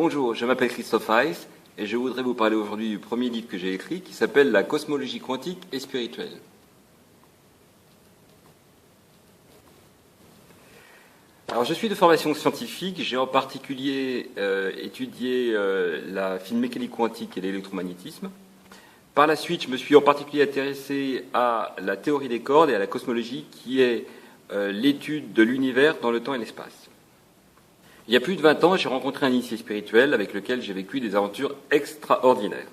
Bonjour, je m'appelle Christophe Heiss et je voudrais vous parler aujourd'hui du premier livre que j'ai écrit qui s'appelle « La cosmologie quantique et spirituelle ». Alors, je suis de formation scientifique, j'ai en particulier étudié la mécanique quantique et l'électromagnétisme. Par la suite, je me suis en particulier intéressé à la théorie des cordes et à la cosmologie qui est l'étude de l'univers dans le temps et l'espace. Il y a plus de 20 ans, j'ai rencontré un initié spirituel avec lequel j'ai vécu des aventures extraordinaires.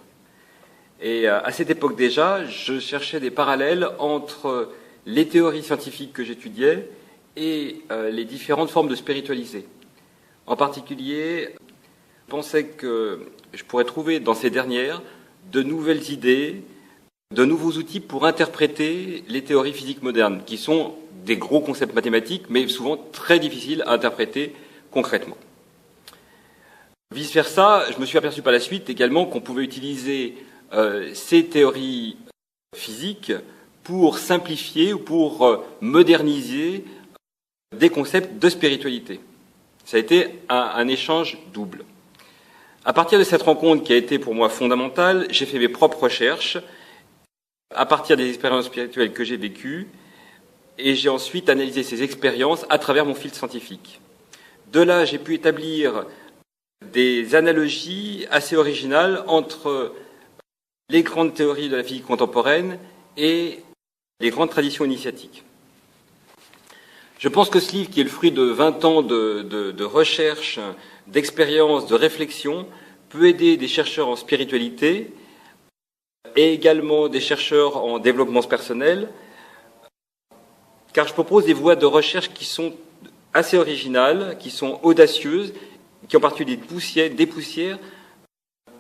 Et à cette époque déjà, je cherchais des parallèles entre les théories scientifiques que j'étudiais et les différentes formes de spiritualité. En particulier, je pensais que je pourrais trouver dans ces dernières de nouvelles idées, de nouveaux outils pour interpréter les théories physiques modernes, qui sont des gros concepts mathématiques, mais souvent très difficiles à interpréter concrètement. Vice-versa, je me suis aperçu par la suite également qu'on pouvait utiliser ces théories physiques pour simplifier ou pour moderniser des concepts de spiritualité. Ça a été un échange double. À partir de cette rencontre qui a été pour moi fondamentale, j'ai fait mes propres recherches à partir des expériences spirituelles que j'ai vécues et j'ai ensuite analysé ces expériences à travers mon fil scientifique. De là, j'ai pu établir des analogies assez originales entre les grandes théories de la physique contemporaine et les grandes traditions initiatiques. Je pense que ce livre, qui est le fruit de 20 ans de recherche, d'expérience, de réflexion, peut aider des chercheurs en spiritualité et également des chercheurs en développement personnel, car je propose des voies de recherche qui sont assez originales, qui sont audacieuses, qui en particulier dépoussièrent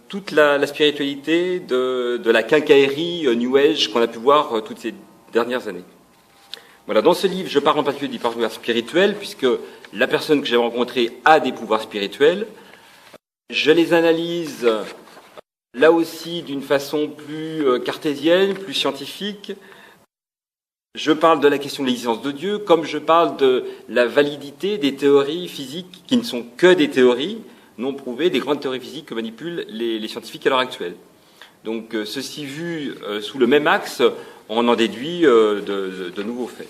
toute la spiritualité de la quincaillerie New Age qu'on a pu voir toutes ces dernières années. Voilà, dans ce livre, je parle en particulier des pouvoirs spirituels, puisque la personne que j'ai rencontrée a des pouvoirs spirituels. Je les analyse là aussi d'une façon plus cartésienne, plus scientifique. Je parle de la question de l'existence de Dieu, comme je parle de la validité des théories physiques qui ne sont que des théories non prouvées, des grandes théories physiques que manipulent les scientifiques à l'heure actuelle. Donc, ceci vu sous le même axe, on en déduit de nouveaux faits.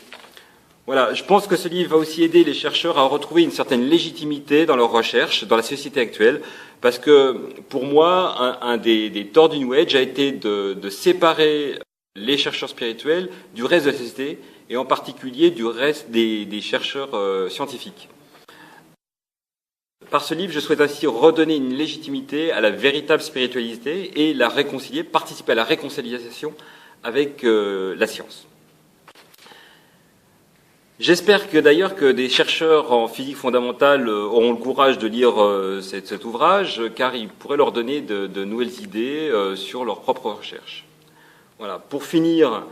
Voilà, je pense que ce livre va aussi aider les chercheurs à retrouver une certaine légitimité dans leurs recherches, dans la société actuelle, parce que pour moi, un des torts du New Age a été de séparer les chercheurs spirituels du reste de la société, et en particulier du reste des chercheurs scientifiques. Par ce livre, je souhaite ainsi redonner une légitimité à la véritable spiritualité et la réconcilier, participer à la réconciliation avec la science. J'espère que d'ailleurs que des chercheurs en physique fondamentale auront le courage de lire cet ouvrage, car il pourrait leur donner de nouvelles idées sur leurs propres recherches. Voilà. Pour finir,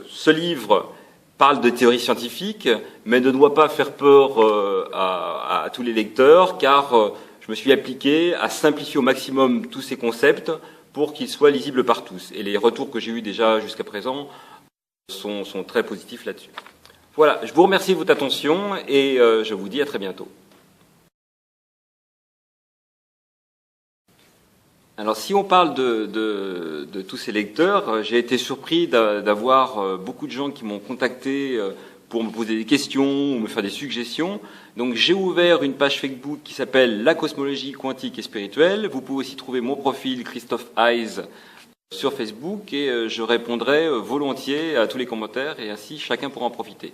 ce livre parle de théorie scientifique, mais ne doit pas faire peur à tous les lecteurs, car je me suis appliqué à simplifier au maximum tous ces concepts pour qu'ils soient lisibles par tous. Et les retours que j'ai eus déjà jusqu'à présent sont très positifs là-dessus. Voilà, je vous remercie de votre attention et je vous dis à très bientôt. Alors, si on parle de tous ces lecteurs, j'ai été surpris d'avoir beaucoup de gens qui m'ont contacté pour me poser des questions ou me faire des suggestions. Donc, j'ai ouvert une page Facebook qui s'appelle « La cosmologie quantique et spirituelle ». Vous pouvez aussi trouver mon profil Christophe Heiss sur Facebook et je répondrai volontiers à tous les commentaires et ainsi chacun pourra en profiter.